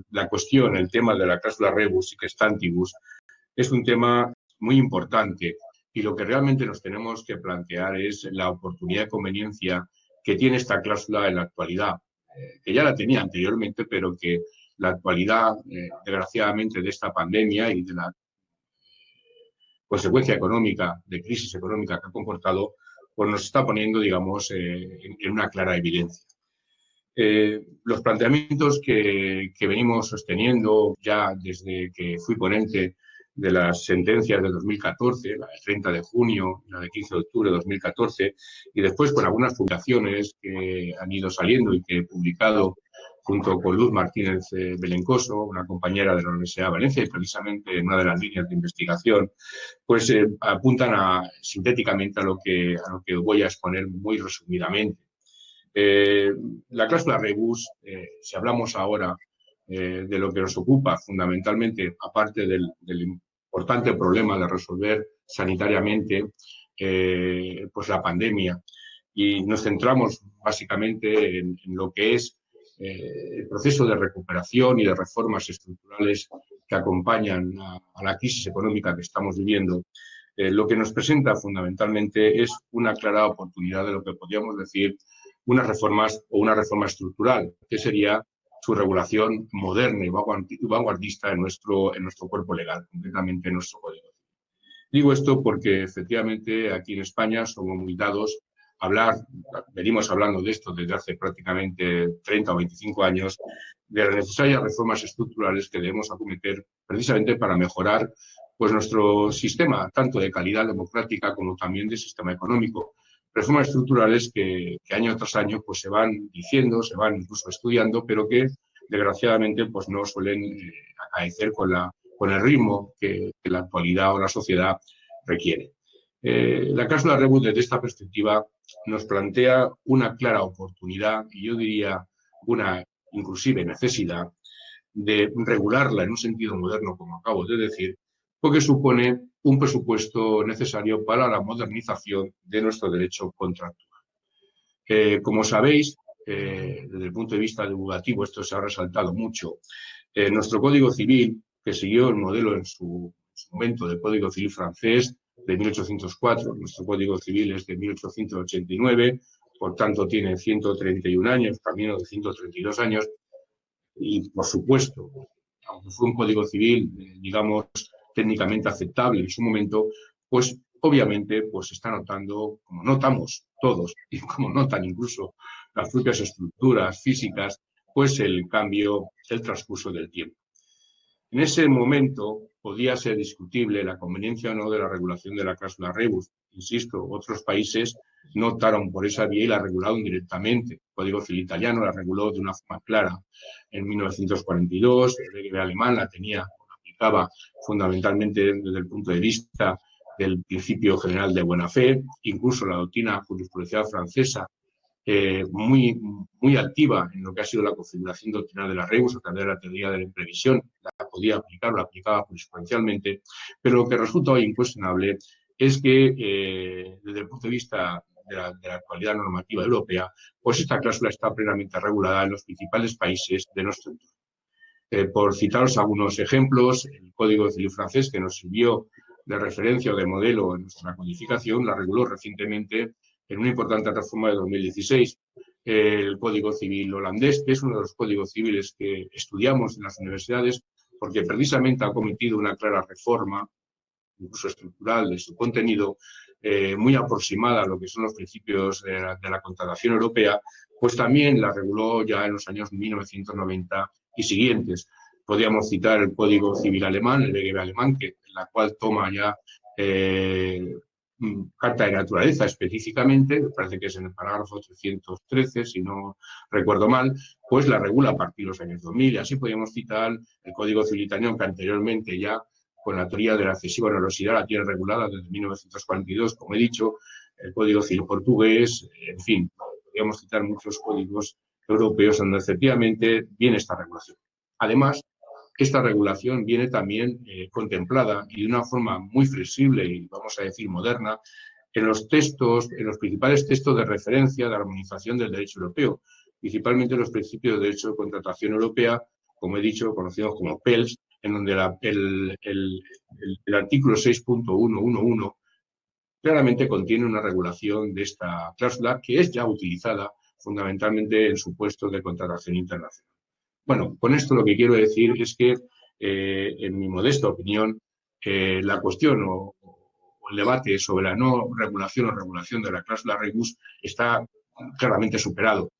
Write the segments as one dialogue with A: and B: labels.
A: la cuestión, el tema de la cláusula rebus sic stantibus, es un tema muy importante y lo que realmente nos tenemos que plantear es la oportunidad de conveniencia que tiene esta cláusula en la actualidad, que ya la tenía anteriormente, pero que la actualidad, desgraciadamente, de esta pandemia y de la consecuencia económica, de crisis económica que ha comportado, pues nos está poniendo, digamos, en una clara evidencia. Los planteamientos que venimos sosteniendo ya desde que fui ponente de las sentencias de 2014, la de 30 de junio y la de 15 de octubre de 2014, y después con algunas publicaciones que han ido saliendo y que he publicado junto con Luz Martínez Belencoso, una compañera de la Universidad de Valencia, y precisamente en una de las líneas de investigación, pues apuntan sintéticamente a lo que voy a exponer muy resumidamente. La cláusula rebus, si hablamos ahora de lo que nos ocupa fundamentalmente, aparte del importante problema de resolver sanitariamente pues la pandemia, y nos centramos básicamente en lo que es el proceso de recuperación y de reformas estructurales que acompañan a la crisis económica que estamos viviendo, lo que nos presenta fundamentalmente es una clara oportunidad de lo que podríamos decir unas reformas o una reforma estructural, que sería su regulación moderna y vanguardista en nuestro cuerpo legal, concretamente en nuestro Código Civil. Digo esto porque efectivamente aquí en España somos muy dados a hablar, venimos hablando de esto desde hace prácticamente 30 o 25 años, de las necesarias reformas estructurales que debemos acometer precisamente para mejorar pues, nuestro sistema, tanto de calidad democrática como también de sistema económico. Reformas estructurales que año tras año pues, se van diciendo, se van incluso estudiando, pero que desgraciadamente pues, no suelen acaecer con el ritmo que la actualidad o la sociedad requiere. La cláusula rebus desde esta perspectiva nos plantea una clara oportunidad y yo diría una inclusive necesidad de regularla en un sentido moderno, como acabo de decir, porque supone un presupuesto necesario para la modernización de nuestro derecho contractual. Como sabéis, desde el punto de vista divulgativo, esto se ha resaltado mucho, nuestro Código Civil, que siguió el modelo en su momento del Código Civil francés de 1804, nuestro Código Civil es de 1889, por tanto tiene 131 años, camino de 132 años, y por supuesto, aunque fue un Código Civil, digamos, técnicamente aceptable en su momento, pues obviamente pues se está notando, como notamos todos, y como notan incluso las propias estructuras físicas, pues el cambio, el transcurso del tiempo. En ese momento podía ser discutible la conveniencia o no de la regulación de la cláusula rebus. Insisto, otros países no optaron por esa vía y la regularon directamente. El Código Civil italiano la reguló de una forma clara en 1942, el BGB alemán la aplicaba fundamentalmente desde el punto de vista del principio general de buena fe, incluso la doctrina jurisprudencial francesa muy activa en lo que ha sido la configuración doctrinal de la rebus a través de la teoría de la imprevisión, la podía aplicar, la aplicaba jurisprudencialmente, pero lo que resulta hoy incuestionable es que desde el punto de vista de la actualidad normativa europea, pues esta cláusula está plenamente regulada en los principales países de nuestro entorno. Por citaros algunos ejemplos, el Código Civil francés, que nos sirvió de referencia o de modelo en nuestra codificación, la reguló recientemente en una importante reforma de 2016, el Código Civil holandés, que es uno de los códigos civiles que estudiamos en las universidades, porque precisamente ha cometido una clara reforma, incluso estructural, de su contenido, muy aproximada a lo que son los principios de la contratación europea, pues también la reguló ya en los años 1990 y siguientes. Podríamos citar el Código Civil alemán, el BGB alemán, la cual toma ya Carta de Naturaleza específicamente, me parece que es en el parágrafo 313, si no recuerdo mal, pues la regula a partir de los años 2000. Y así podríamos citar el Código Civil italiano, que anteriormente ya con la teoría de la excesiva onerosidad la tiene regulada desde 1942, como he dicho, el Código Civil portugués, en fin, podríamos citar muchos códigos europeos donde efectivamente viene esta regulación. Además, esta regulación viene también contemplada y de una forma muy flexible y, vamos a decir, moderna, en los principales textos de referencia de armonización del derecho europeo, principalmente los principios de derecho de contratación europea, como he dicho, conocidos como PELS, en donde el artículo 6.111 claramente contiene una regulación de esta cláusula que es ya utilizada fundamentalmente en supuestos de contratación internacional. Bueno, con esto lo que quiero decir es que, en mi modesta opinión, la cuestión o el debate sobre la no regulación o regulación de la cláusula rebus está claramente superado.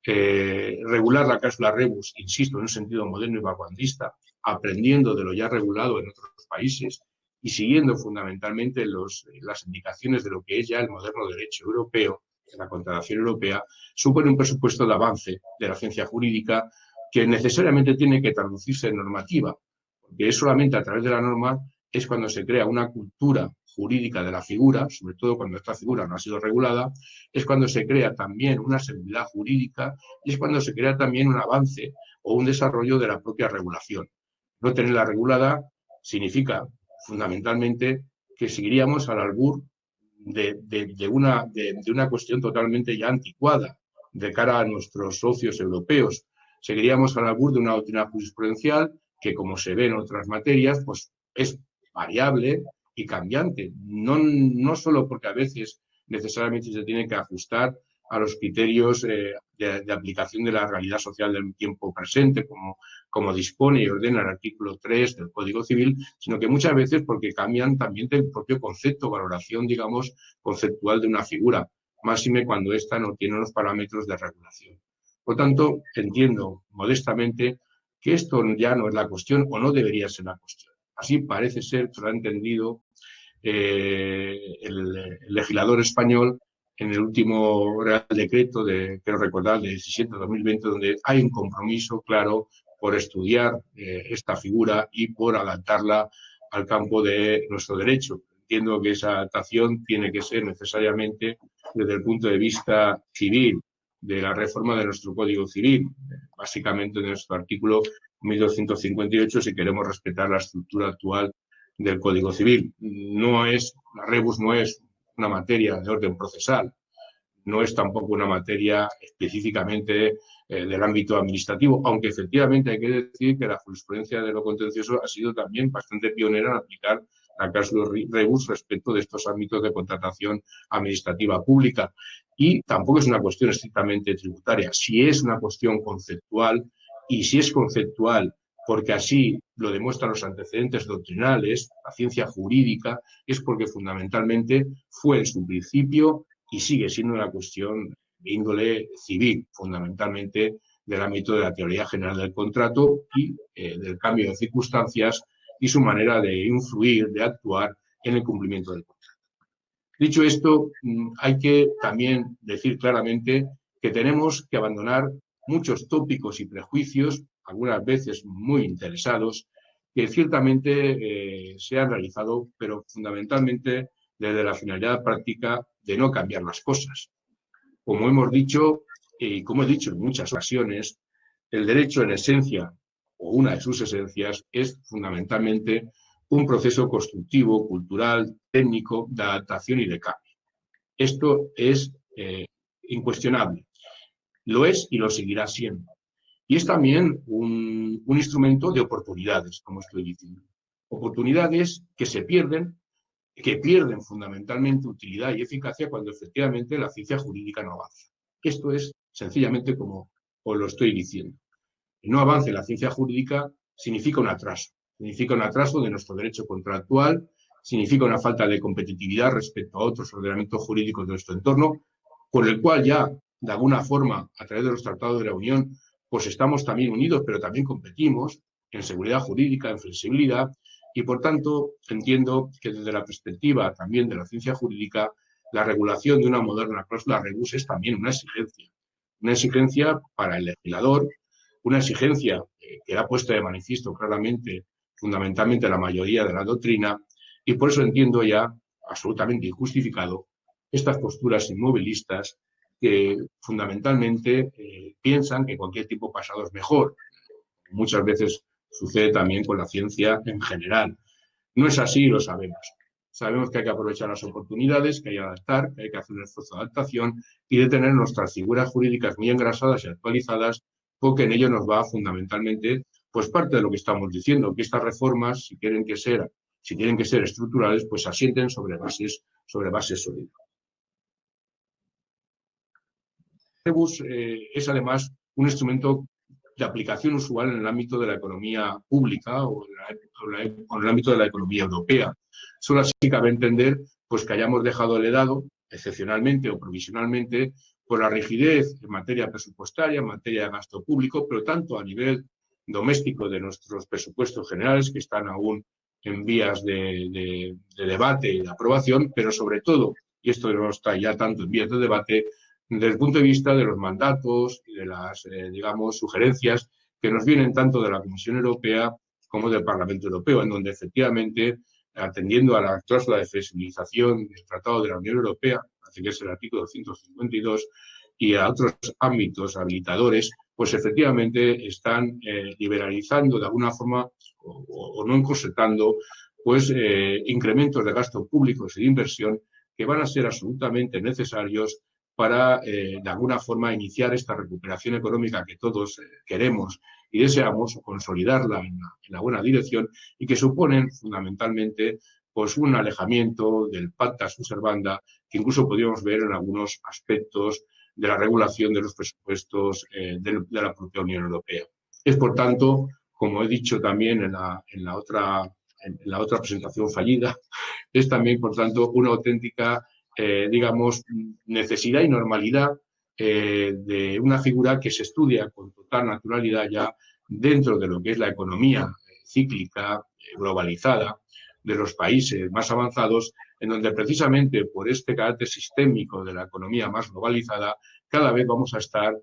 A: Regular la cláusula rebus, insisto, en un sentido moderno y vanguardista, aprendiendo de lo ya regulado en otros países y siguiendo fundamentalmente las indicaciones de lo que es ya el moderno derecho europeo, la contratación europea, supone un presupuesto de avance de la ciencia jurídica que necesariamente tiene que traducirse en normativa, porque es solamente a través de la norma es cuando se crea una cultura jurídica de la figura, sobre todo cuando esta figura no ha sido regulada, es cuando se crea también una seguridad jurídica y es cuando se crea también un avance o un desarrollo de la propia regulación. No tenerla regulada significa fundamentalmente que seguiríamos al albur de una cuestión totalmente ya anticuada de cara a nuestros socios europeos. Seguiríamos al albur de una doctrina jurisprudencial que, como se ve en otras materias, pues es variable y cambiante. No solo porque a veces necesariamente se tiene que ajustar a los criterios de aplicación de la realidad social del tiempo presente, como dispone y ordena el artículo 3 del Código Civil, sino que muchas veces porque cambian también el propio concepto, valoración, digamos, conceptual de una figura, máxime cuando ésta no tiene los parámetros de regulación. Por tanto, entiendo modestamente que esto ya no es la cuestión o no debería ser la cuestión. Así parece ser que lo ha entendido el legislador español en el último Real Decreto, quiero recordar, de 17 de 2020, donde hay un compromiso claro por estudiar esta figura y por adaptarla al campo de nuestro derecho. Entiendo que esa adaptación tiene que ser necesariamente desde el punto de vista civil, de la reforma de nuestro Código Civil, básicamente de nuestro artículo 1258, si queremos respetar la estructura actual del Código Civil. La rebus no es una materia de orden procesal, no es tampoco una materia específicamente del ámbito administrativo, aunque efectivamente hay que decir que la jurisprudencia de lo contencioso ha sido también bastante pionera en aplicar la cláusula rebus respecto de estos ámbitos de contratación administrativa pública. Y tampoco es una cuestión estrictamente tributaria, si es una cuestión conceptual, y si es conceptual porque así lo demuestran los antecedentes doctrinales, la ciencia jurídica, es porque fundamentalmente fue en su principio y sigue siendo una cuestión de índole civil, fundamentalmente del ámbito de la teoría general del contrato y del cambio de circunstancias y su manera de influir, de actuar en el cumplimiento del contrato. Dicho esto, hay que también decir claramente que tenemos que abandonar muchos tópicos y prejuicios, algunas veces muy interesados, que ciertamente se han realizado, pero fundamentalmente desde la finalidad práctica de no cambiar las cosas. Como hemos dicho, y como he dicho en muchas ocasiones, el derecho en esencia, o una de sus esencias, es fundamentalmente un proceso constructivo, cultural, técnico, de adaptación y de cambio. Esto es incuestionable. Lo es y lo seguirá siendo. Y es también un instrumento de oportunidades, como estoy diciendo. Oportunidades que se pierden, que pierden fundamentalmente utilidad y eficacia cuando efectivamente la ciencia jurídica no avanza. Esto es sencillamente como os lo estoy diciendo. El no avance en la ciencia jurídica significa un atraso de nuestro derecho contractual, significa una falta de competitividad respecto a otros ordenamientos jurídicos de nuestro entorno, con el cual ya, de alguna forma, a través de los tratados de la Unión, pues estamos también unidos, pero también competimos en seguridad jurídica, en flexibilidad, y por tanto entiendo que desde la perspectiva también de la ciencia jurídica, la regulación de una moderna cláusula rebus es también una exigencia para el legislador, una exigencia que ha puesto de manifiesto claramente, fundamentalmente la mayoría de la doctrina, y por eso entiendo ya absolutamente injustificado estas posturas inmovilistas que fundamentalmente piensan que cualquier tiempo pasado es mejor. Muchas veces sucede también con la ciencia en general. No es así, lo sabemos. Sabemos que hay que aprovechar las oportunidades, que hay que adaptar, que hay que hacer un esfuerzo de adaptación y de tener nuestras figuras jurídicas muy engrasadas y actualizadas, porque en ello nos va fundamentalmente pues parte de lo que estamos diciendo, que estas reformas, si tienen que ser estructurales, pues asienten sobre bases sólidas. Rebus es además un instrumento de aplicación usual en el ámbito de la economía pública o en el ámbito de la economía europea. Solo así cabe entender pues, que hayamos dejado heredado, excepcionalmente o provisionalmente, por la rigidez en materia presupuestaria, en materia de gasto público, pero tanto a nivel doméstico de nuestros presupuestos generales, que están aún en vías de debate y de aprobación, pero sobre todo, y esto no está ya tanto en vías de debate, desde el punto de vista de los mandatos y de las, digamos, sugerencias que nos vienen tanto de la Comisión Europea como del Parlamento Europeo, en donde efectivamente, atendiendo a la cláusula de flexibilización del Tratado de la Unión Europea, así que es el artículo 152, y a otros ámbitos habilitadores, pues efectivamente están liberalizando de alguna forma o no encorsetando pues incrementos de gasto público y de inversión que van a ser absolutamente necesarios para, de alguna forma, iniciar esta recuperación económica que todos queremos y deseamos, consolidarla en la buena dirección y que suponen fundamentalmente pues, un alejamiento del pacta sunt servanda que incluso podríamos ver en algunos aspectos de la regulación de los presupuestos de la propia Unión Europea. Es, por tanto, como he dicho también en la otra presentación fallida, es también, por tanto, una auténtica digamos, necesidad y normalidad de una figura que se estudia con total naturalidad ya dentro de lo que es la economía cíclica, globalizada, de los países más avanzados, en donde precisamente por este carácter sistémico de la economía más globalizada, cada vez vamos a estar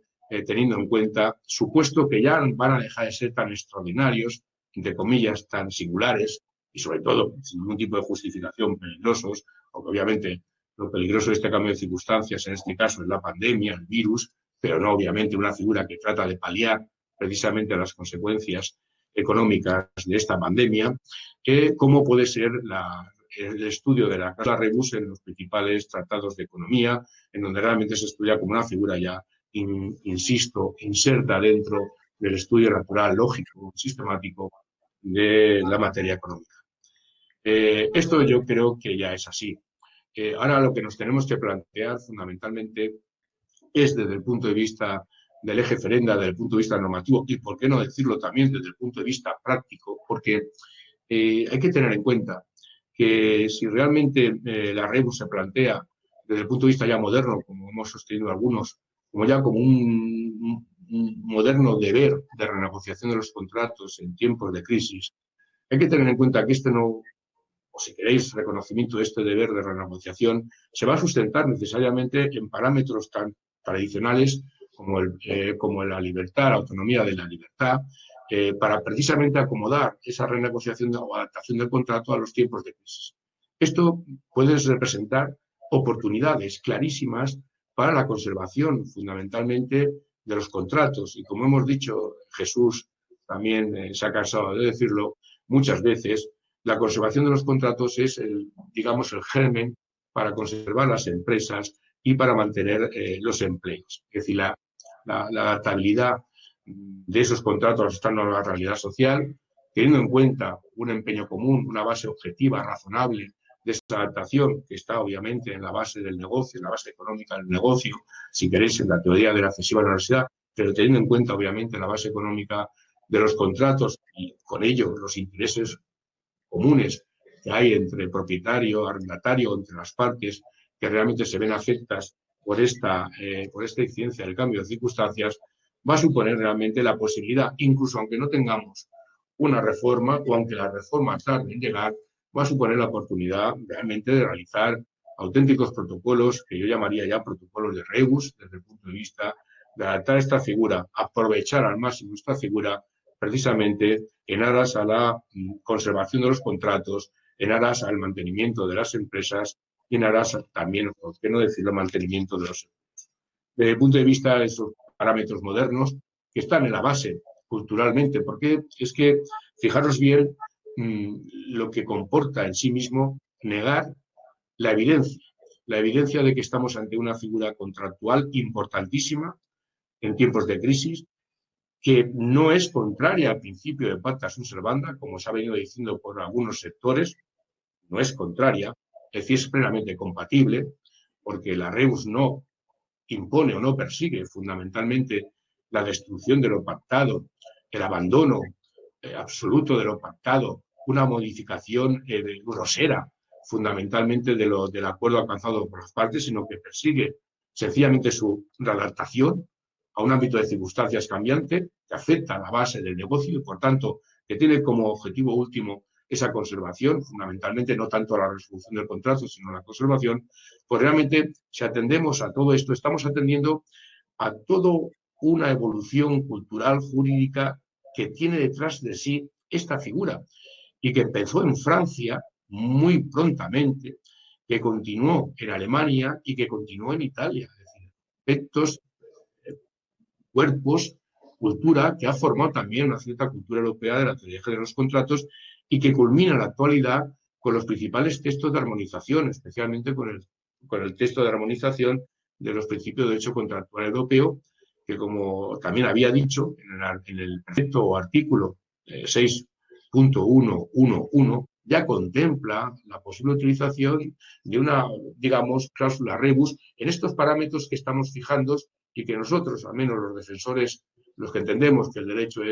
A: teniendo en cuenta supuestos que ya van a dejar de ser tan extraordinarios, entre comillas, tan singulares, y sobre todo sin ningún tipo de justificación peligrosos, porque obviamente lo peligroso de este cambio de circunstancias, en este caso, es la pandemia, el virus, pero no obviamente una figura que trata de paliar precisamente las consecuencias económicas de esta pandemia, cómo puede ser el estudio de la cláusula rebus en los principales tratados de economía, en donde realmente se estudia como una figura ya, insisto, inserta dentro del estudio natural, lógico, sistemático de la materia económica. Esto yo creo que ya es así. Ahora lo que nos tenemos que plantear fundamentalmente es desde el punto de vista del eje ferenda, desde el punto de vista normativo y, por qué no decirlo también desde el punto de vista práctico, porque hay que tener en cuenta que si realmente la rebus se plantea desde el punto de vista ya moderno, como hemos sostenido algunos, como un moderno deber de renegociación de los contratos en tiempos de crisis, hay que tener en cuenta que este no, o si queréis, reconocimiento de este deber de renegociación, se va a sustentar necesariamente en parámetros tan tradicionales como la libertad, la autonomía de la libertad, para precisamente acomodar esa renegociación o adaptación del contrato a los tiempos de crisis. Esto puede representar oportunidades clarísimas para la conservación, fundamentalmente, de los contratos. Y como hemos dicho, Jesús también se ha cansado de decirlo muchas veces, la conservación de los contratos es, digamos, el germen para conservar las empresas y para mantener los empleos. Es decir, la adaptabilidad de esos contratos estando a la realidad social, teniendo en cuenta un empeño común, una base objetiva, razonable de esa adaptación, que está obviamente en la base del negocio, en la base económica del negocio, si queréis, en la teoría de la accesiva a la universidad, pero teniendo en cuenta, obviamente, la base económica de los contratos y con ello los intereses comunes que hay entre propietario, arrendatario, entre las partes que realmente se ven afectadas por esta incidencia del cambio de circunstancias, va a suponer realmente la posibilidad, incluso aunque no tengamos una reforma o aunque la reforma tarde en llegar, va a suponer la oportunidad realmente de realizar auténticos protocolos que yo llamaría ya protocolos de rebus desde el punto de vista de adaptar esta figura, aprovechar al máximo esta figura precisamente en aras a la conservación de los contratos, en aras al mantenimiento de las empresas y en aras también, por qué no decirlo, mantenimiento de los empleos. Desde el punto de vista de esos parámetros modernos que están en la base culturalmente, porque es que, fijaros bien, lo que comporta en sí mismo negar la evidencia de que estamos ante una figura contractual importantísima en tiempos de crisis, que no es contraria al principio de pacta sunt servanda, como se ha venido diciendo por algunos sectores, no es contraria, es decir, es plenamente compatible, porque la rebus no impone o no persigue fundamentalmente la destrucción de lo pactado, el abandono absoluto de lo pactado, una modificación grosera fundamentalmente del acuerdo alcanzado por las partes, sino que persigue sencillamente su readaptación a un ámbito de circunstancias cambiante que afecta a la base del negocio y, por tanto, que tiene como objetivo último esa conservación, fundamentalmente no tanto a la resolución del contrato, sino a la conservación. Pues realmente, si atendemos a todo esto, estamos atendiendo a toda una evolución cultural, jurídica, que tiene detrás de sí esta figura y que empezó en Francia muy prontamente, que continuó en Alemania y que continuó en Italia. Es decir, aspectos, cuerpos, cultura que ha formado también una cierta cultura europea de la teoría de los contratos y que culmina en la actualidad con los principales textos de armonización, especialmente con el texto de armonización de los principios de derecho contractual europeo, que como también había dicho en el precepto o artículo 6.111, ya contempla la posible utilización de una, digamos, cláusula rebus en estos parámetros que estamos fijando y que nosotros, al menos los defensores, los que entendemos que el derecho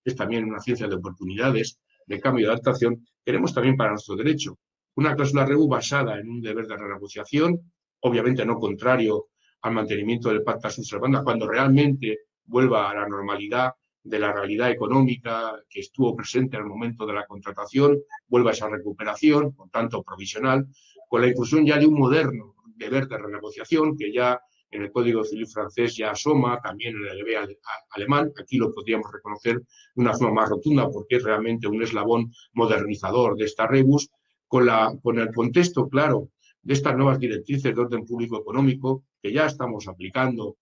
A: es también una ciencia de oportunidades, de cambio y de adaptación, queremos también para nuestro derecho una cláusula rebus basada en un deber de renegociación, obviamente no contrario al mantenimiento del pacta sunt servanda, cuando realmente vuelva a la normalidad de la realidad económica que estuvo presente al momento de la contratación, vuelva a esa recuperación, por tanto provisional, con la inclusión ya de un moderno deber de renegociación que ya en el Código Civil francés ya asoma, también en el EB alemán, aquí lo podríamos reconocer de una forma más rotunda porque es realmente un eslabón modernizador de esta rebus, con el contexto claro de estas nuevas directrices de orden público económico que ya estamos aplicando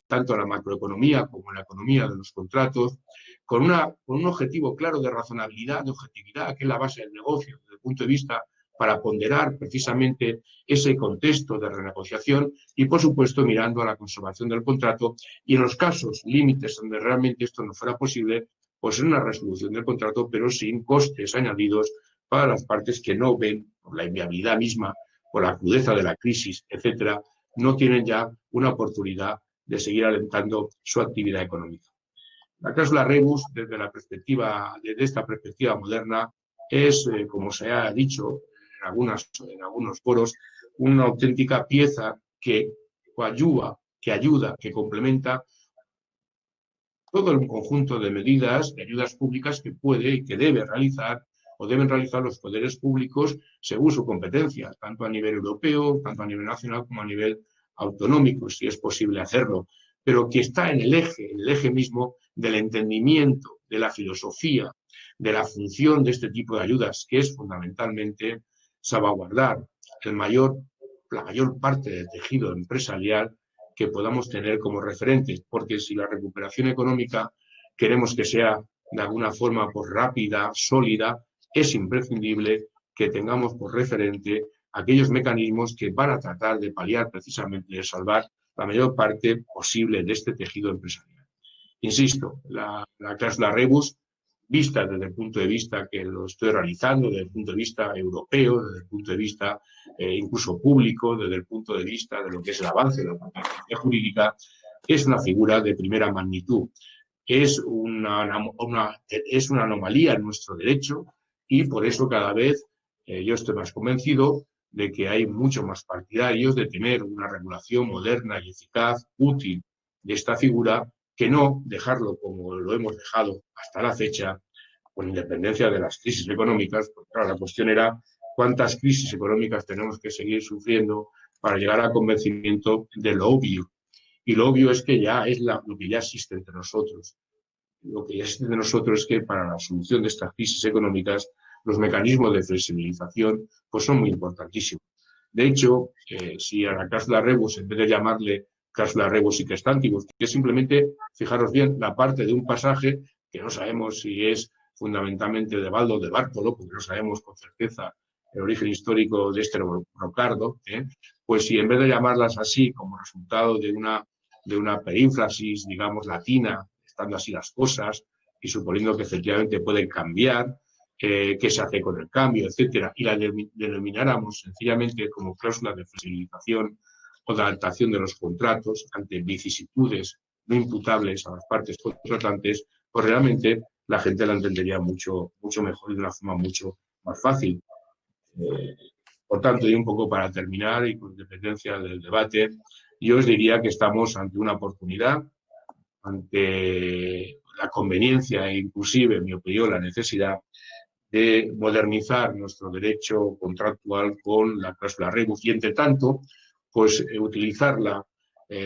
A: tanto en la macroeconomía como en la economía de los contratos, con un objetivo claro de razonabilidad, de objetividad, que es la base del negocio desde el punto de vista para ponderar precisamente ese contexto de renegociación y, por supuesto, mirando a la conservación del contrato y en los casos límites donde realmente esto no fuera posible, pues en una resolución del contrato, pero sin costes añadidos para las partes que no ven, por la inviabilidad misma, por la crudeza de la crisis, etcétera, no tienen ya una oportunidad de seguir alentando su actividad económica. La cláusula rebus, desde esta perspectiva moderna, es, como se ha dicho en algunos foros, una auténtica pieza que ayuda, que complementa todo el conjunto de medidas, de ayudas públicas que puede y que debe realizar o deben realizar los poderes públicos según su competencia, tanto a nivel europeo, tanto a nivel nacional como a nivel autonómico, si es posible hacerlo, pero que está en el eje mismo del entendimiento, de la filosofía, de la función de este tipo de ayudas, que es fundamentalmente salvaguardar la mayor parte del tejido empresarial que podamos tener como referentes, porque si la recuperación económica queremos que sea de alguna forma pues, rápida, sólida, es imprescindible que tengamos por referente aquellos mecanismos que van a tratar de paliar precisamente, de salvar la mayor parte posible de este tejido empresarial. Insisto, la cláusula rebus, vista desde el punto de vista que lo estoy realizando, desde el punto de vista europeo, desde el punto de vista incluso público, desde el punto de vista de lo que es el avance de la competencia jurídica, es una figura de primera magnitud. Es una anomalía en nuestro derecho y por eso cada vez yo estoy más convencido de que hay muchos más partidarios de tener una regulación moderna y eficaz, útil de esta figura, que no dejarlo como lo hemos dejado hasta la fecha, con independencia de las crisis económicas, porque claro, la cuestión era cuántas crisis económicas tenemos que seguir sufriendo para llegar al convencimiento de lo obvio. Y lo obvio es que ya es lo que ya existe entre nosotros. Lo que ya existe entre nosotros es que para la solución de estas crisis económicas los mecanismos de flexibilización pues son muy importantísimos. De hecho, si a la cláusula rebus, en vez de llamarle cláusula rebus y stantibus, que es simplemente, fijaros bien, la parte de un pasaje que no sabemos si es fundamentalmente de Baldo o de Bártolo, porque no sabemos con certeza el origen histórico de este brocardo, pues si en vez de llamarlas así como resultado de una perínfrasis, digamos, latina, estando así las cosas y suponiendo que efectivamente pueden cambiar, qué se hace con el cambio, etcétera, y la denomináramos sencillamente como cláusula de flexibilización o de adaptación de los contratos ante vicisitudes no imputables a las partes contratantes, pues realmente la gente la entendería mucho mejor y de una forma mucho más fácil. Por tanto, y un poco para terminar y con independencia del debate, yo os diría que estamos ante una oportunidad, ante la conveniencia e inclusive, en mi opinión, la necesidad de modernizar nuestro derecho contractual con la cláusula rebus y, entre tanto, pues utilizarla,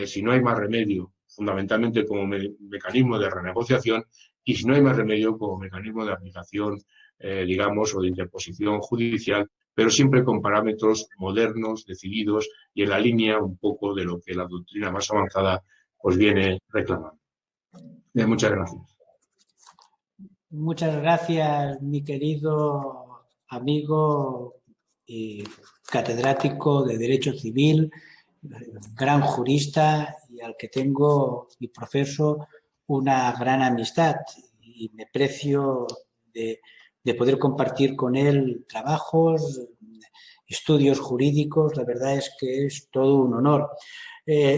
A: si no hay más remedio, fundamentalmente como mecanismo de renegociación y, si no hay más remedio, como mecanismo de aplicación, digamos, o de interposición judicial, pero siempre con parámetros modernos, decididos y en la línea un poco de lo que la doctrina más avanzada pues viene reclamando. Muchas gracias.
B: Muchas gracias, mi querido amigo y catedrático de Derecho Civil, gran jurista y al que tengo y profeso una gran amistad y me precio de poder compartir con él trabajos, estudios jurídicos. La verdad es que es todo un honor.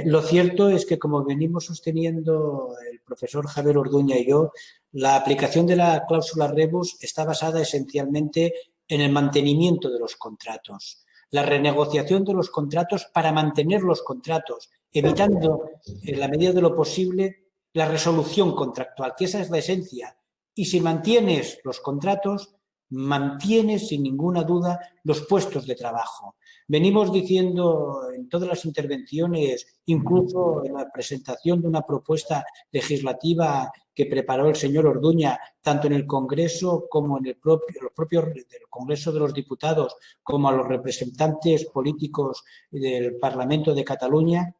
B: Lo cierto es que, como venimos sosteniendo el profesor Javier Orduña y yo, la aplicación de la cláusula rebus está basada esencialmente en el mantenimiento de los contratos, la renegociación de los contratos para mantener los contratos, evitando, en la medida de lo posible, la resolución contractual, que esa es la esencia. Y si mantienes los contratos, mantienes sin ninguna duda los puestos de trabajo. Venimos diciendo en todas las intervenciones, incluso en la presentación de una propuesta legislativa que preparó el señor Orduña, tanto en el Congreso como en el propio del Congreso de los Diputados, como a los representantes políticos del Parlamento de Cataluña,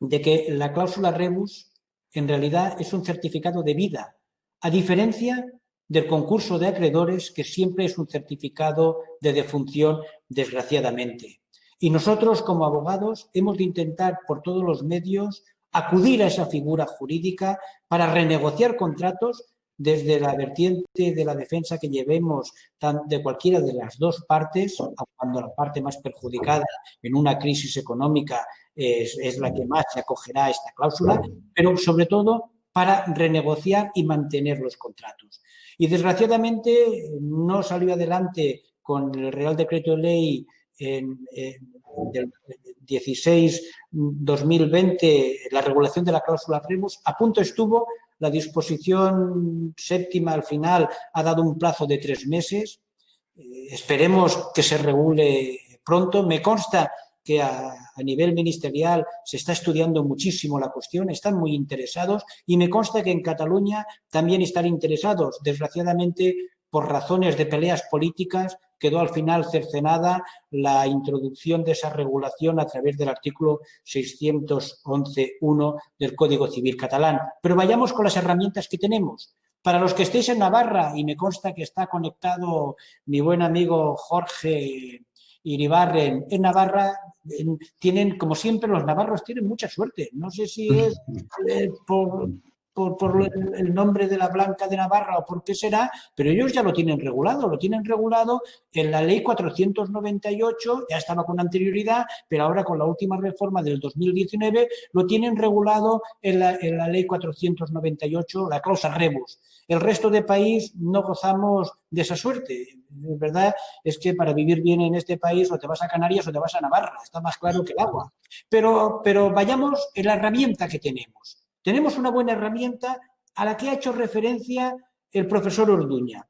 B: de que la cláusula rebus en realidad es un certificado de vida, a diferencia del concurso de acreedores, que siempre es un certificado de defunción, desgraciadamente. Y nosotros, como abogados, hemos de intentar por todos los medios acudir a esa figura jurídica para renegociar contratos desde la vertiente de la defensa que llevemos de cualquiera de las dos partes, cuando la parte más perjudicada en una crisis económica es la que más se acogerá a esta cláusula, pero sobre todo para renegociar y mantener los contratos. Y desgraciadamente no salió adelante con el Real Decreto de Ley del 16-2020, la regulación de la cláusula rebus. A punto estuvo, la disposición séptima al final ha dado un plazo de 3 meses. Esperemos que se regule pronto. Me consta que a nivel ministerial se está estudiando muchísimo la cuestión, están muy interesados y me consta que en Cataluña también están interesados. Desgraciadamente, por razones de peleas políticas, quedó al final cercenada la introducción de esa regulación a través del artículo 611.1 del Código Civil catalán. Pero vayamos con las herramientas que tenemos. Para los que estéis en Navarra, y me consta que está conectado mi buen amigo Jorge Iribarren, en Navarra tienen, como siempre, los navarros tienen mucha suerte. No sé si es por el nombre de la Blanca de Navarra o por qué será, pero ellos ya lo tienen regulado en la ley 498, ya estaba con anterioridad, pero ahora con la última reforma del 2019 lo tienen regulado en la ley 498, la cláusula rebus. El resto del país no gozamos de esa suerte. La verdad es que para vivir bien en este país o te vas a Canarias o te vas a Navarra, está más claro que el agua. Pero vayamos en la herramienta que tenemos. Tenemos una buena herramienta a la que ha hecho referencia el profesor Orduña.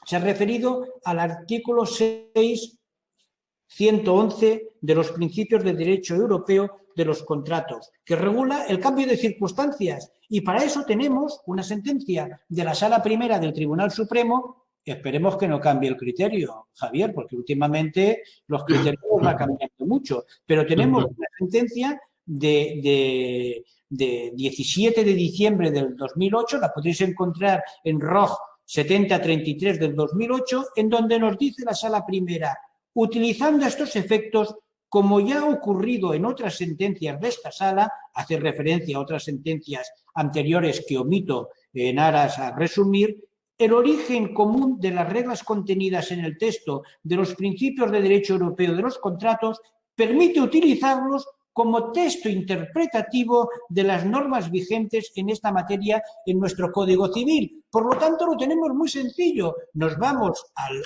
B: Se ha referido al artículo 6.111 de los principios de derecho europeo de los contratos, que regula el cambio de circunstancias. Y para eso tenemos una sentencia de la Sala Primera del Tribunal Supremo. Esperemos que no cambie el criterio, Javier, porque últimamente los criterios van cambiando mucho. Pero tenemos una sentencia de 17 de diciembre del 2008, la podéis encontrar en ROG 7033 del 2008, en donde nos dice la Sala Primera: utilizando estos efectos, como ya ha ocurrido en otras sentencias de esta sala, hace referencia a otras sentencias anteriores que omito en aras a resumir, el origen común de las reglas contenidas en el texto de los principios de derecho europeo de los contratos permite utilizarlos como texto interpretativo de las normas vigentes en esta materia en nuestro Código Civil. Por lo tanto, lo tenemos muy sencillo. Nos vamos al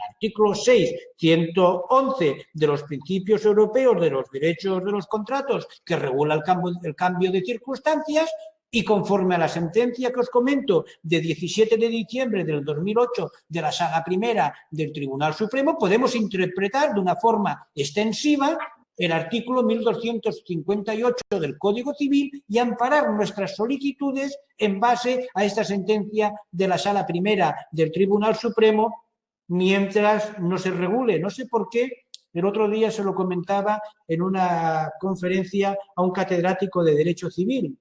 B: artículo 6, 111 de los principios europeos de los derechos de los contratos, que regula el cambio de circunstancias, y conforme a la sentencia que os comento de 17 de diciembre del 2008 de la Sala Primera del Tribunal Supremo, podemos interpretar de una forma extensiva el artículo 1258 del Código Civil y amparar nuestras solicitudes en base a esta sentencia de la Sala Primera del Tribunal Supremo mientras no se regule. No sé por qué, el otro día se lo comentaba en una conferencia a un catedrático de Derecho Civil.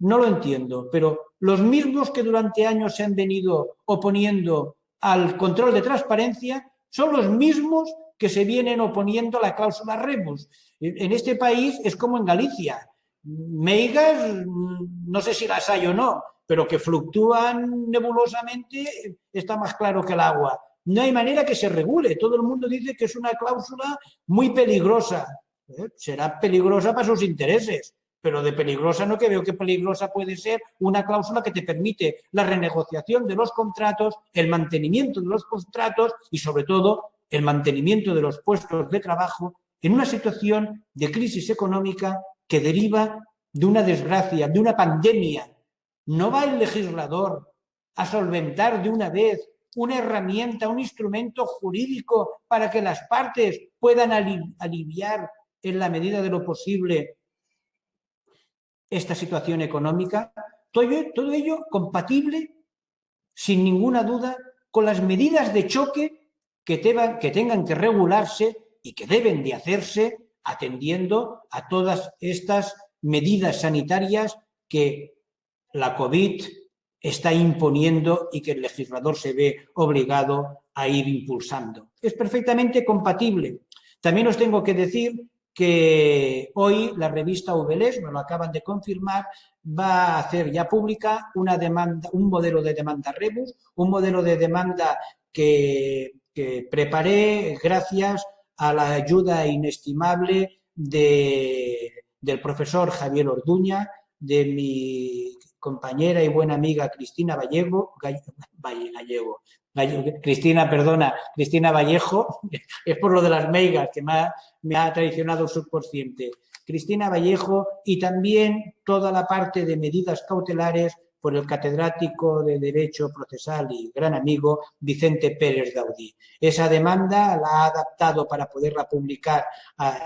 B: No lo entiendo, pero los mismos que durante años se han venido oponiendo al control de transparencia son los mismos que se vienen oponiendo a la cláusula rebus. En este país es como en Galicia. Meigas, no sé si las hay o no, pero que fluctúan nebulosamente está más claro que el agua. No hay manera que se regule. Todo el mundo dice que es una cláusula muy peligrosa. Será peligrosa para sus intereses, pero de peligrosa no que veo que peligrosa puede ser una cláusula que te permite la renegociación de los contratos, el mantenimiento de los contratos y, sobre todo, el mantenimiento de los puestos de trabajo en una situación de crisis económica que deriva de una desgracia, de una pandemia. ¿No va el legislador a solventar de una vez una herramienta, un instrumento jurídico para que las partes puedan aliviar en la medida de lo posible esta situación económica? Todo ello compatible, sin ninguna duda, con las medidas de choque que tengan que regularse y que deben de hacerse atendiendo a todas estas medidas sanitarias que la COVID está imponiendo y que el legislador se ve obligado a ir impulsando. Es perfectamente compatible. También os tengo que decir que hoy la revista VLES, me lo acaban de confirmar, va a hacer ya pública una demanda, un modelo de demanda rebus, un modelo de demanda que preparé gracias a la ayuda inestimable del profesor Javier Orduña, de mi compañera y buena amiga Cristina Cristina Vallejo, es por lo de las meigas que me ha traicionado el subconsciente. Cristina Vallejo y también toda la parte de medidas cautelares por el catedrático de Derecho Procesal y gran amigo Vicente Pérez Daudí. Esa demanda la ha adaptado para poderla publicar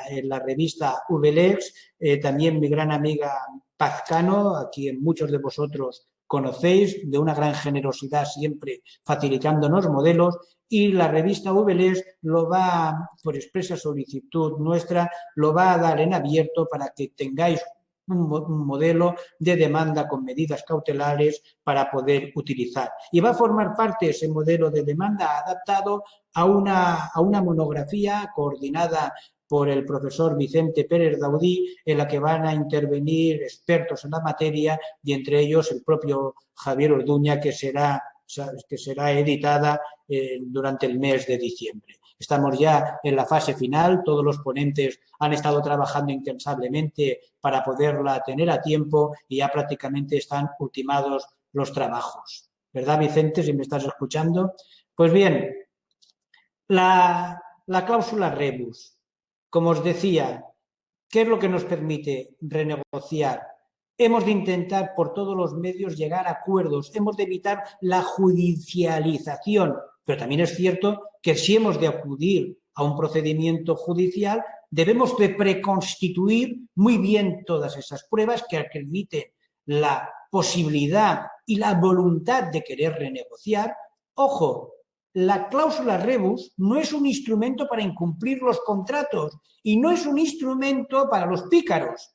B: en la revista VLEX, también mi gran amiga Paz Cano, a quien muchos de vosotros conocéis, de una gran generosidad siempre facilitándonos modelos, y la revista VLEX lo va, por expresa solicitud nuestra, lo va a dar en abierto para que tengáis un modelo de demanda con medidas cautelares para poder utilizar. Y va a formar parte ese modelo de demanda adaptado a una monografía coordinada por el profesor Vicente Pérez Daudí, en la que van a intervenir expertos en la materia y entre ellos el propio Javier Orduña, que será editada durante el mes de diciembre. Estamos ya en la fase final, todos los ponentes han estado trabajando incansablemente para poderla tener a tiempo y ya prácticamente están ultimados los trabajos. ¿Verdad, Vicente, si me estás escuchando? Pues bien, la cláusula rebus, como os decía, ¿qué es lo que nos permite renegociar? Hemos de intentar por todos los medios llegar a acuerdos, hemos de evitar la judicialización, pero también es cierto que si hemos de acudir a un procedimiento judicial, debemos de preconstituir muy bien todas esas pruebas que acrediten la posibilidad y la voluntad de querer renegociar. Ojo, la cláusula rebus no es un instrumento para incumplir los contratos y no es un instrumento para los pícaros,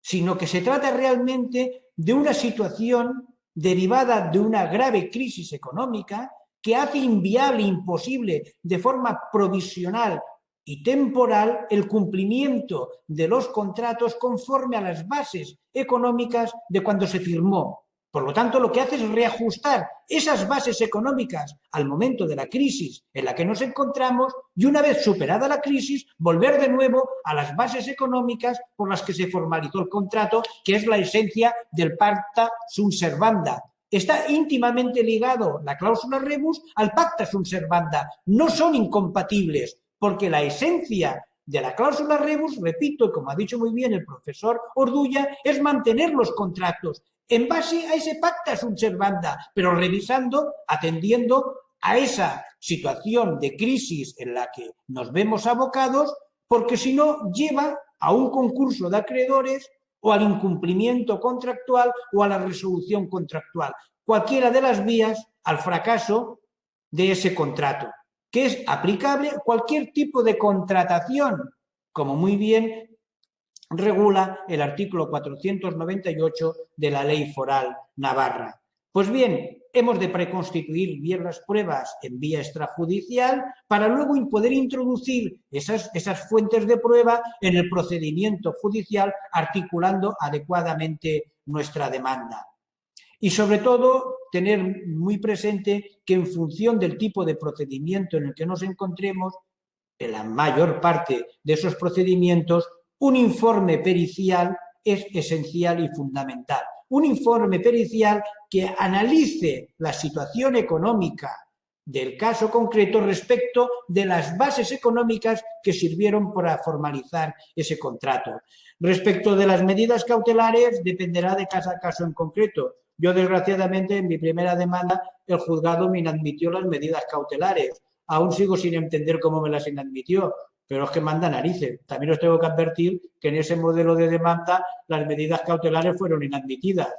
B: sino que se trata realmente de una situación derivada de una grave crisis económica que hace inviable, imposible, de forma provisional y temporal el cumplimiento de los contratos conforme a las bases económicas de cuando se firmó. Por lo tanto, lo que hace es reajustar esas bases económicas al momento de la crisis en la que nos encontramos y una vez superada la crisis, volver de nuevo a las bases económicas por las que se formalizó el contrato, que es la esencia del pacta sunt servanda. Está íntimamente ligado la cláusula rebus al pacta sunt servanda. No son incompatibles, porque la esencia de la cláusula rebus, repito, como ha dicho muy bien el profesor Orduña, es mantener los contratos en base a ese pacta sunt servanda, pero revisando, atendiendo a esa situación de crisis en la que nos vemos abocados, porque si no lleva a un concurso de acreedores o al incumplimiento contractual o a la resolución contractual. Cualquiera de las vías al fracaso de ese contrato, que es aplicable a cualquier tipo de contratación, como muy bien regula el artículo 498 de la Ley Foral Navarra. Pues bien, hemos de preconstituir bien las pruebas en vía extrajudicial para luego poder introducir esas fuentes de prueba en el procedimiento judicial, articulando adecuadamente nuestra demanda. Y sobre todo, tener muy presente que en función del tipo de procedimiento en el que nos encontremos, en la mayor parte de esos procedimientos, un informe pericial es esencial y fundamental. Un informe pericial que analice la situación económica del caso concreto respecto de las bases económicas que sirvieron para formalizar ese contrato. Respecto de las medidas cautelares, dependerá de caso a caso en concreto. Yo, desgraciadamente, en mi primera demanda, el juzgado me inadmitió las medidas cautelares. Aún sigo sin entender cómo me las inadmitió, pero es que manda narices. También os tengo que advertir que en ese modelo de demanda las medidas cautelares fueron inadmitidas.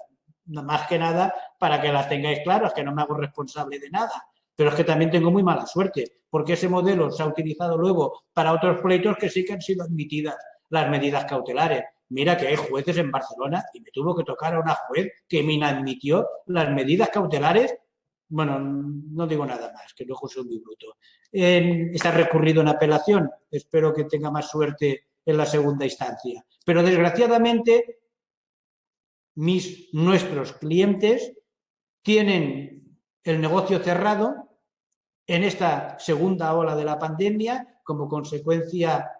B: Más que nada para que las tengáis claras, que no me hago responsable de nada. Pero es que también tengo muy mala suerte, porque ese modelo se ha utilizado luego para otros pleitos que sí que han sido admitidas las medidas cautelares. Mira que hay jueces en Barcelona y me tuvo que tocar a una juez que me inadmitió las medidas cautelares. Bueno, no digo nada más, que luego soy muy bruto. Está recurrido en apelación. Espero que tenga más suerte en la segunda instancia. Pero desgraciadamente, nuestros clientes tienen el negocio cerrado en esta segunda ola de la pandemia como consecuencia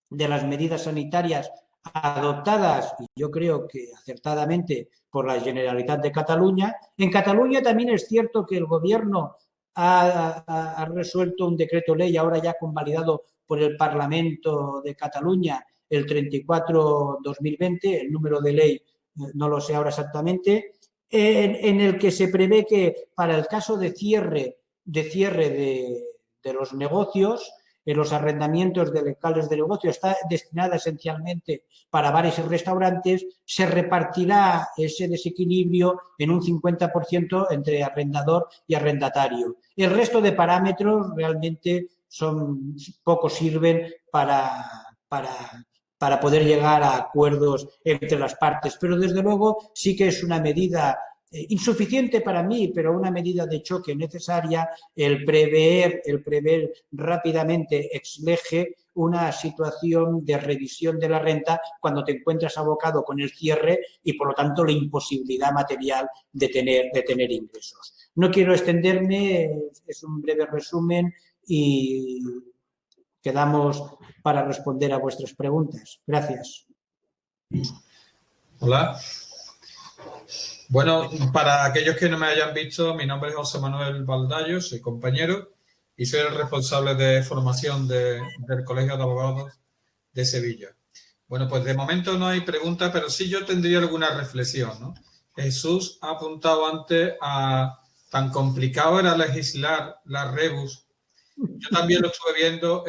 B: de las medidas sanitarias adoptadas, y yo creo que acertadamente, por la Generalitat de Cataluña. En Cataluña también es cierto que el Gobierno ha resuelto un decreto ley, ahora ya convalidado por el Parlamento de Cataluña, el 34-2020, el número de ley no lo sé ahora exactamente, en el que se prevé que para el caso de cierre de los negocios, en los arrendamientos de locales de negocio, está destinada esencialmente para bares y restaurantes, se repartirá ese desequilibrio en un 50% entre arrendador y arrendatario. El resto de parámetros realmente poco sirven para poder llegar a acuerdos entre las partes, pero desde luego sí que es una medida insuficiente para mí, pero una medida de choque necesaria, el prever rápidamente ex lege una situación de revisión de la renta cuando te encuentras abocado con el cierre y, por lo tanto, la imposibilidad material de tener ingresos. No quiero extenderme, es un breve resumen y quedamos para responder a vuestras preguntas. Gracias.
C: Hola. Bueno, para aquellos que no me hayan visto, mi nombre es José Manuel Baldayo, soy compañero y soy el responsable de formación del Colegio de Abogados de Sevilla. Bueno, pues de momento no hay preguntas, pero sí yo tendría alguna reflexión, ¿no? Jesús ha apuntado antes a tan complicado era legislar la rebus. Yo también lo estuve viendo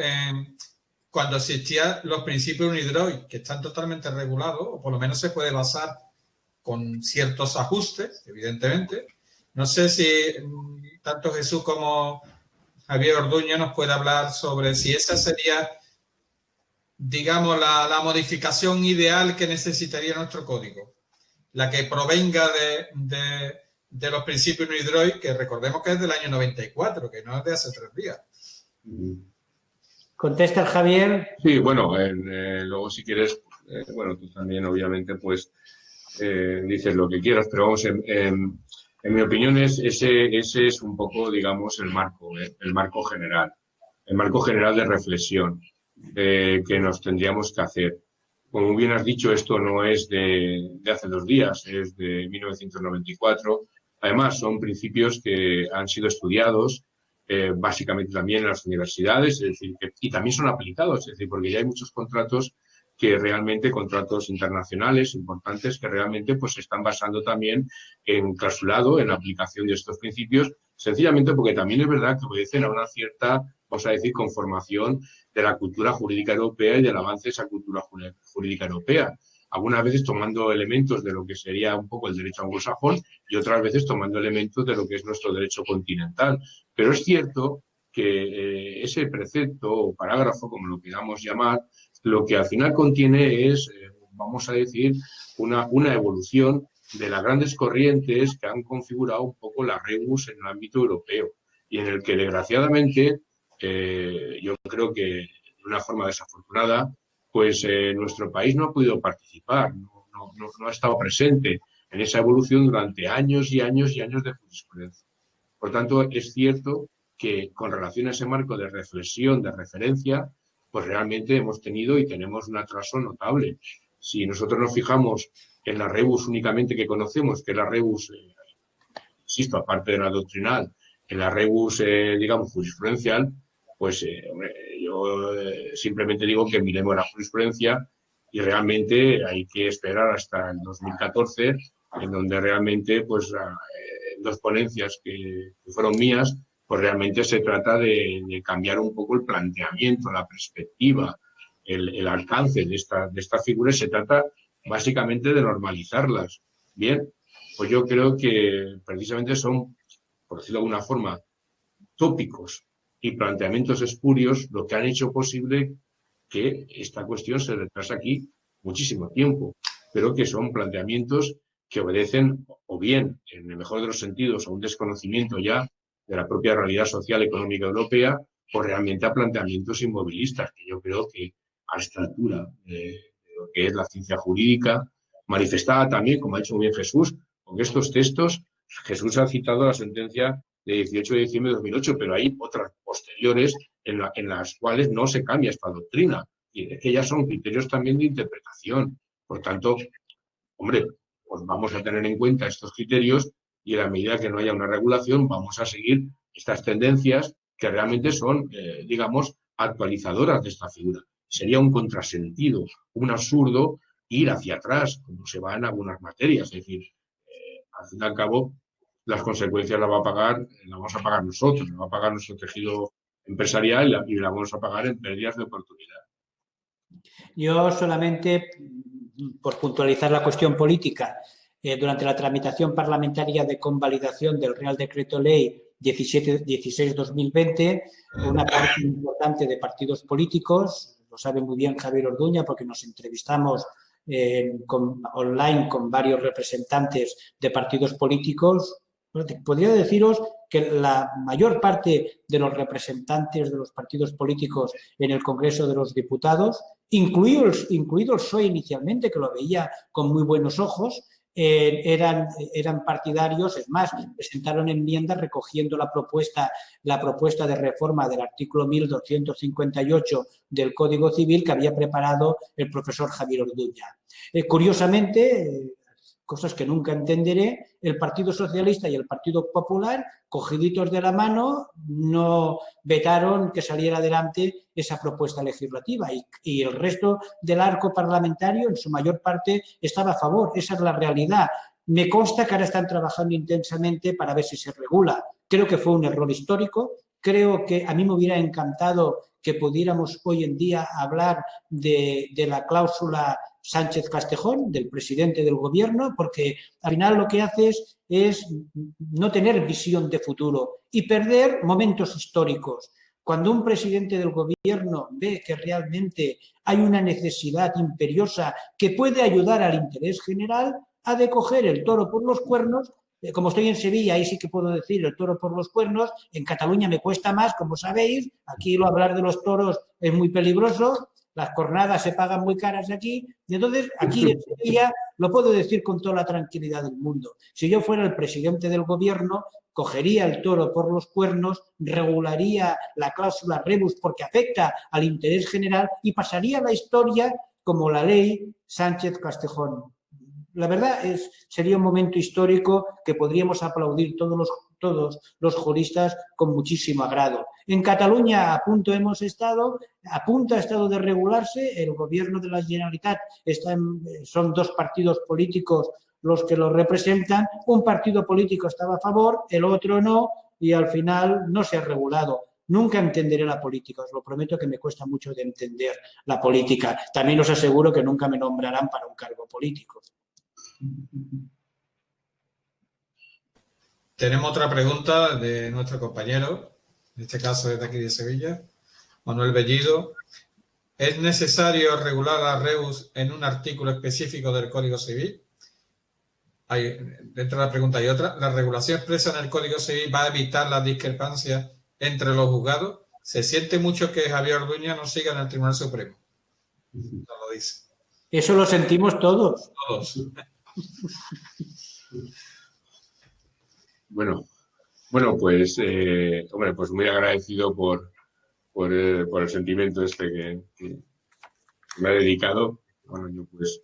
C: cuando existían los principios UNIDROIT, que están totalmente regulados, o por lo menos se puede basar con ciertos ajustes, evidentemente. No sé si tanto Jesús como Javier Orduña nos puede hablar sobre si esa sería, digamos, la modificación ideal que necesitaría nuestro código. La que provenga de los principios UNIDROIT, que recordemos que es del año 94, que no es de hace 3 días.
B: Contesta el Javier.
A: Sí, bueno, luego si quieres, bueno, tú también obviamente pues dices lo que quieras, pero vamos, en mi opinión ese es un poco, digamos, el marco general de reflexión que nos tendríamos que hacer. Como bien has dicho, esto no es de hace 2 días, es de 1994. Además, son principios que han sido estudiados básicamente también en las universidades, es decir, y también son aplicados, es decir, porque ya hay muchos contratos contratos internacionales importantes que realmente pues se están basando también en clausulado, en la aplicación de estos principios, sencillamente porque también es verdad que obedecen a una cierta, vamos a decir, conformación de la cultura jurídica europea y del avance de esa cultura jurídica europea. Algunas veces tomando elementos de lo que sería un poco el derecho anglosajón y otras veces tomando elementos de lo que es nuestro derecho continental. Pero es cierto que ese precepto o parágrafo, como lo queramos llamar, lo que al final contiene es, vamos a decir, una evolución de las grandes corrientes que han configurado un poco la rebus en el ámbito europeo y en el que, desgraciadamente, yo creo que de una forma desafortunada, pues nuestro país no ha podido participar, no ha estado presente en esa evolución durante años y años y años de jurisprudencia. Por tanto, es cierto que con relación a ese marco de reflexión, de referencia, pues realmente hemos tenido y tenemos un atraso notable. Si nosotros nos fijamos en la rebus únicamente que conocemos, que es la rebus, insisto, aparte de la doctrinal, en la rebus, digamos, jurisprudencial, pues yo simplemente digo que miremos la jurisprudencia y realmente hay que esperar hasta el 2014, en donde realmente, pues, 2 ponencias que fueron mías, pues realmente se trata de cambiar un poco el planteamiento, la perspectiva, el alcance de estas figuras. Se trata básicamente de normalizarlas. Bien, pues yo creo que precisamente son, por decirlo de alguna forma, tópicos y planteamientos espurios lo que han hecho posible que esta cuestión se retrase aquí muchísimo tiempo, pero que son planteamientos que obedecen, o bien, en el mejor de los sentidos, a un desconocimiento ya de la propia realidad social y económica europea, o realmente a planteamientos inmovilistas, que yo creo que a esta altura de lo que es la ciencia jurídica, manifestada también, como ha dicho muy bien Jesús, con estos textos. Jesús ha citado la sentencia de 18 de diciembre de 2008, pero hay otras posteriores en las cuales no se cambia esta doctrina, y que ya son criterios también de interpretación. Por tanto, hombre, pues vamos a tener en cuenta estos criterios y en la medida que no haya una regulación vamos a seguir estas tendencias que realmente son, digamos, actualizadoras de esta figura. Sería un contrasentido, un absurdo ir hacia atrás, como se va en algunas materias. Es decir, al fin y al cabo, las consecuencias las vamos a pagar nosotros, las va a pagar nuestro tejido empresarial y la vamos a pagar en pérdidas de oportunidad.
B: Yo solamente, por puntualizar la cuestión política, durante la tramitación parlamentaria de convalidación del Real Decreto Ley 16/2020, una parte importante de partidos políticos, lo sabe muy bien Javier Orduña porque nos entrevistamos online con varios representantes de partidos políticos. Podría deciros que la mayor parte de los representantes de los partidos políticos en el Congreso de los Diputados, incluido el PSOE inicialmente, que lo veía con muy buenos ojos, eran partidarios. Es más, presentaron enmiendas recogiendo la propuesta de reforma del artículo 1258 del Código Civil que había preparado el profesor Javier Orduña. Curiosamente, cosas que nunca entenderé, el Partido Socialista y el Partido Popular, cogiditos de la mano, no vetaron que saliera adelante esa propuesta legislativa y el resto del arco parlamentario, en su mayor parte, estaba a favor. Esa es la realidad. Me consta que ahora están trabajando intensamente para ver si se regula. Creo que fue un error histórico. Creo que a mí me hubiera encantado que pudiéramos hoy en día hablar de la cláusula Sánchez Castejón, del presidente del gobierno, porque al final lo que haces es no tener visión de futuro y perder momentos históricos. Cuando un presidente del gobierno ve que realmente hay una necesidad imperiosa que puede ayudar al interés general, ha de coger el toro por los cuernos como estoy en Sevilla, ahí sí que puedo decir el toro por los cuernos. En Cataluña me cuesta más, como sabéis. Aquí hablar de los toros es muy peligroso. Las cornadas se pagan muy caras aquí. Y entonces, aquí en Sevilla lo puedo decir con toda la tranquilidad del mundo. Si yo fuera el presidente del gobierno, cogería el toro por los cuernos, regularía la cláusula rebus porque afecta al interés general y pasaría a la historia como la ley Sánchez-Castejón. La verdad sería un momento histórico que podríamos aplaudir todos los juristas con muchísimo agrado. En Cataluña a punto hemos estado, a punto ha estado de regularse, el gobierno de la Generalitat son dos partidos políticos los que lo representan, un partido político estaba a favor, el otro no, y al final no se ha regulado. Nunca entenderé la política, os lo prometo que me cuesta mucho de entender la política. También os aseguro que nunca me nombrarán para un cargo político.
C: Tenemos otra pregunta de nuestro compañero, en este caso es de aquí de Sevilla, Manuel Bellido. ¿Es necesario regular la rebus en un artículo específico del Código Civil? Dentro de la pregunta hay otra. ¿La regulación expresa en el Código Civil va a evitar las discrepancias entre los juzgados? Se siente mucho que Javier Orduña no siga en el Tribunal Supremo. No lo dice.
B: Eso lo sentimos todos.
C: Todos.
A: Bueno, pues, hombre, pues muy agradecido por el sentimiento que me ha dedicado. Bueno, yo pues,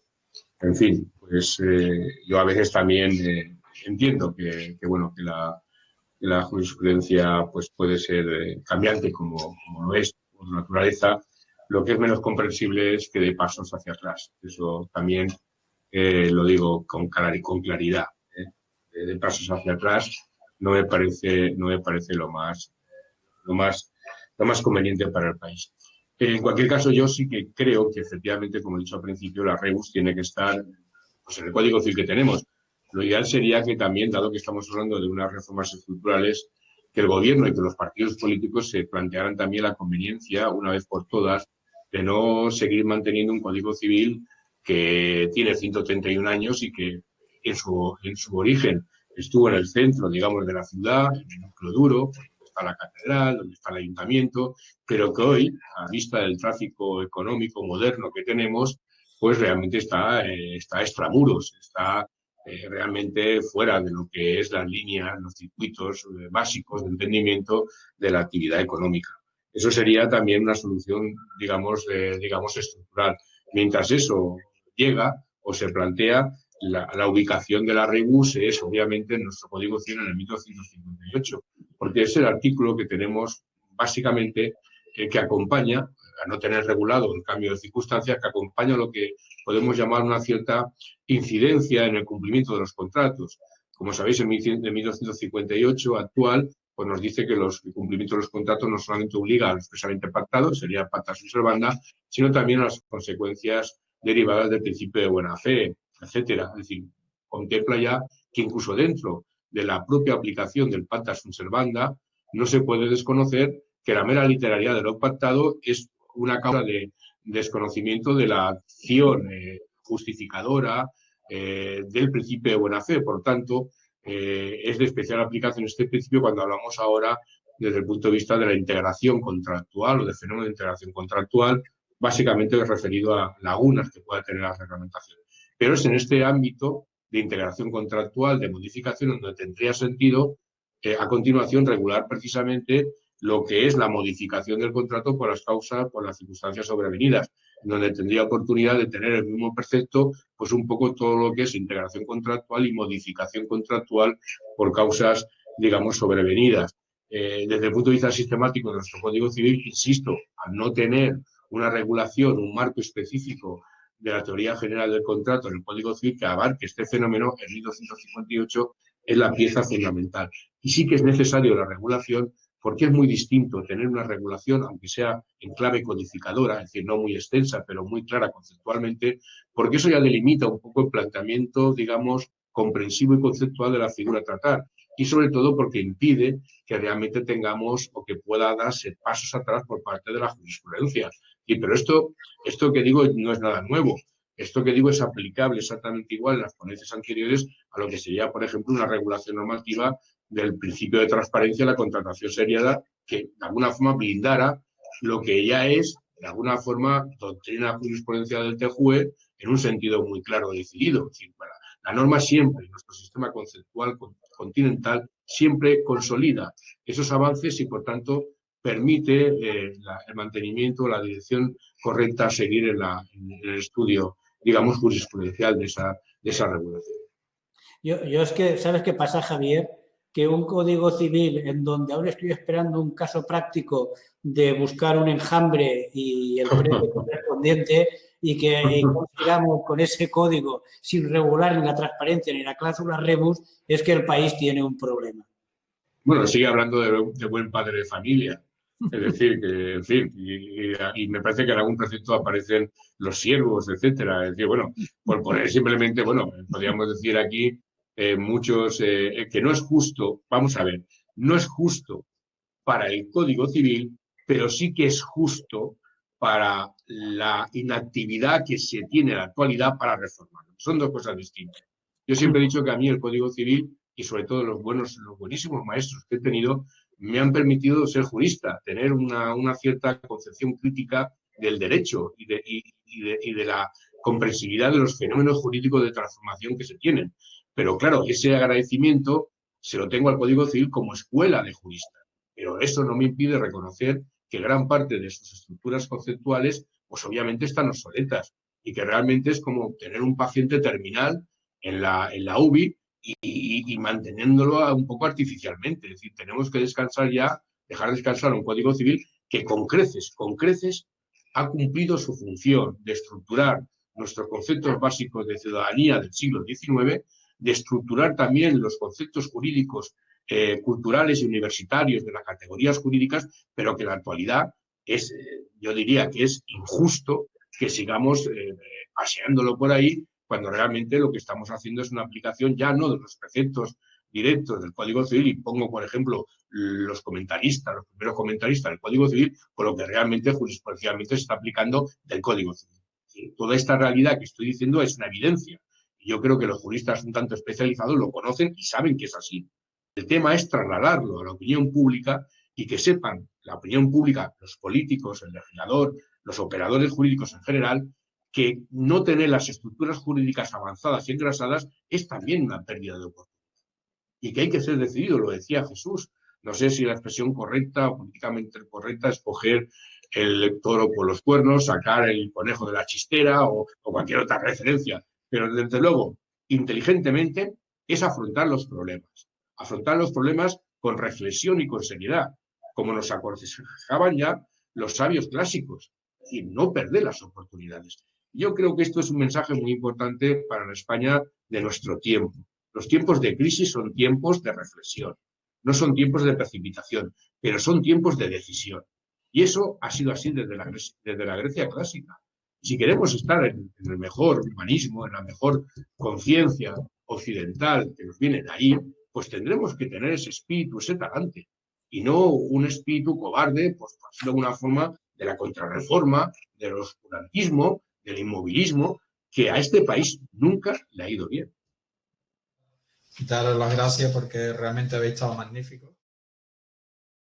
A: en fin, pues yo a veces también entiendo que la jurisprudencia pues puede ser cambiante como lo es por naturaleza. Lo que es menos comprensible es que dé pasos hacia atrás. Eso también lo digo con claridad. De pasos hacia atrás no me parece lo más conveniente para el país. En cualquier caso, yo sí que creo que efectivamente, como he dicho al principio, la rebus tiene que estar pues, en el Código Civil que tenemos. Lo ideal sería que también, dado que estamos hablando de unas reformas estructurales, que el gobierno y que los partidos políticos se plantearan también la conveniencia, una vez por todas, de no seguir manteniendo un Código Civil que tiene 131 años y que en su origen estuvo en el centro, digamos, de la ciudad, en el núcleo duro, donde está la catedral, donde está el ayuntamiento, pero que hoy, a vista del tráfico económico moderno que tenemos, pues realmente está extramuros, está realmente fuera de lo que es las líneas, los circuitos básicos de entendimiento de la actividad económica. Eso sería también una solución, digamos estructural. Mientras eso llega o se plantea, la ubicación de la rebus es obviamente en nuestro Código Civil en el 1258, porque es el artículo que tenemos básicamente que acompaña, a no tener regulado el cambio de circunstancias, que acompaña lo que podemos llamar una cierta incidencia en el cumplimiento de los contratos. Como sabéis, el 1258 actual pues nos dice que el cumplimiento de los contratos no solamente obliga a lo expresamente pactado, sería pacta sunt servanda, sino también a las consecuencias derivadas del principio de buena fe, etcétera. Es decir, contempla ya que incluso dentro de la propia aplicación del pacta sunt servanda no se puede desconocer que la mera literalidad de lo pactado es una causa de desconocimiento de la acción justificadora del principio de buena fe. Por tanto, es de especial aplicación este principio cuando hablamos ahora desde el punto de vista de la integración contractual o del fenómeno de integración contractual, básicamente referido a lagunas que pueda tener la reglamentación. Pero es en este ámbito de integración contractual, de modificación, donde tendría sentido a continuación regular precisamente lo que es la modificación del contrato por las causas, por las circunstancias sobrevenidas, donde tendría oportunidad de tener el mismo precepto, pues un poco todo lo que es integración contractual y modificación contractual por causas, digamos, sobrevenidas. Desde el punto de vista sistemático de nuestro Código Civil, insisto, al no tener una regulación, un marco específico de la teoría general del contrato en el Código Civil que abarque este fenómeno, el 1258 es la pieza fundamental. Y sí que es necesario la regulación porque es muy distinto tener una regulación, aunque sea en clave codificadora, es decir, no muy extensa, pero muy clara conceptualmente, porque eso ya delimita un poco el planteamiento, digamos, comprensivo y conceptual de la figura a tratar. Y sobre todo porque impide que realmente tengamos o que pueda darse pasos atrás por parte de la jurisprudencia. Pero esto que digo no es nada nuevo. Esto que digo es aplicable exactamente igual en las ponencias anteriores a lo que sería, por ejemplo, una regulación normativa del principio de transparencia de la contratación seriada, que de alguna forma blindara lo que ya es, de alguna forma, doctrina jurisprudencial del TJUE en un sentido muy claro decidido. Es decir, la norma siempre, nuestro sistema conceptual continental, siempre consolida esos avances y, por tanto, permite el mantenimiento, la dirección correcta a seguir en el estudio, digamos, jurisprudencial de esa regulación.
B: Yo es que, ¿sabes qué pasa, Javier? Que un código civil en donde ahora estoy esperando un caso práctico de buscar un enjambre y el precio correspondiente y que consigamos con ese código sin regular ni la transparencia ni la cláusula rebus, es que el país tiene un problema.
A: Bueno, sigue hablando de buen padre de familia. Es decir, que, en fin, y me parece que en algún precepto aparecen los siervos, etcétera. Es decir, bueno, por poner simplemente, bueno, podríamos decir aquí muchos que no es justo, vamos a ver, no es justo para el Código Civil, pero sí que es justo para la inactividad que se tiene en la actualidad para reformarlo. Son dos cosas distintas. Yo siempre he dicho que a mí el Código Civil y sobre todo los buenísimos maestros que he tenido me han permitido ser jurista, tener una cierta concepción crítica del derecho y de la comprensibilidad de los fenómenos jurídicos de transformación que se tienen. Pero claro, ese agradecimiento se lo tengo al Código Civil como escuela de jurista. Pero eso no me impide reconocer que gran parte de sus estructuras conceptuales, pues obviamente están obsoletas y que realmente es como tener un paciente terminal en la UBI y manteniéndolo un poco artificialmente. Es decir, tenemos que descansar ya, dejar descansar un Código Civil que con creces ha cumplido su función de estructurar nuestros conceptos básicos de ciudadanía del siglo XIX, de estructurar también los conceptos jurídicos culturales y universitarios de las categorías jurídicas, pero que en la actualidad yo diría que es injusto que sigamos paseándolo por ahí cuando realmente lo que estamos haciendo es una aplicación ya no de los preceptos directos del Código Civil, y pongo, por ejemplo, los primeros comentaristas del Código Civil, con lo que realmente jurisprudencialmente se está aplicando del Código Civil. Y toda esta realidad que estoy diciendo es una evidencia. Y yo creo que los juristas un tanto especializados lo conocen y saben que es así. El tema es trasladarlo a la opinión pública y que sepan la opinión pública, los políticos, el legislador, los operadores jurídicos en general, que no tener las estructuras jurídicas avanzadas y engrasadas es también una pérdida de oportunidad. Y que hay que ser decidido, lo decía Jesús. No sé si la expresión correcta o políticamente correcta es coger el toro por los cuernos, sacar el conejo de la chistera o cualquier otra referencia. Pero desde luego, inteligentemente, es afrontar los problemas. Afrontar los problemas con reflexión y con seriedad, como nos aconsejaban ya los sabios clásicos, y no perder las oportunidades. Yo creo que esto es un mensaje muy importante para la España de nuestro tiempo. Los tiempos de crisis son tiempos de reflexión, no son tiempos de precipitación, pero son tiempos de decisión. Y eso ha sido así desde la Grecia clásica. Si queremos estar en el mejor humanismo, en la mejor conciencia occidental que nos viene de ahí, pues tendremos que tener ese espíritu, ese talante, y no un espíritu cobarde, pues de alguna forma, de la contrarreforma, del oscurantismo, del inmovilismo, que a este país nunca le ha ido bien.
C: Daros las gracias porque realmente habéis estado magníficos.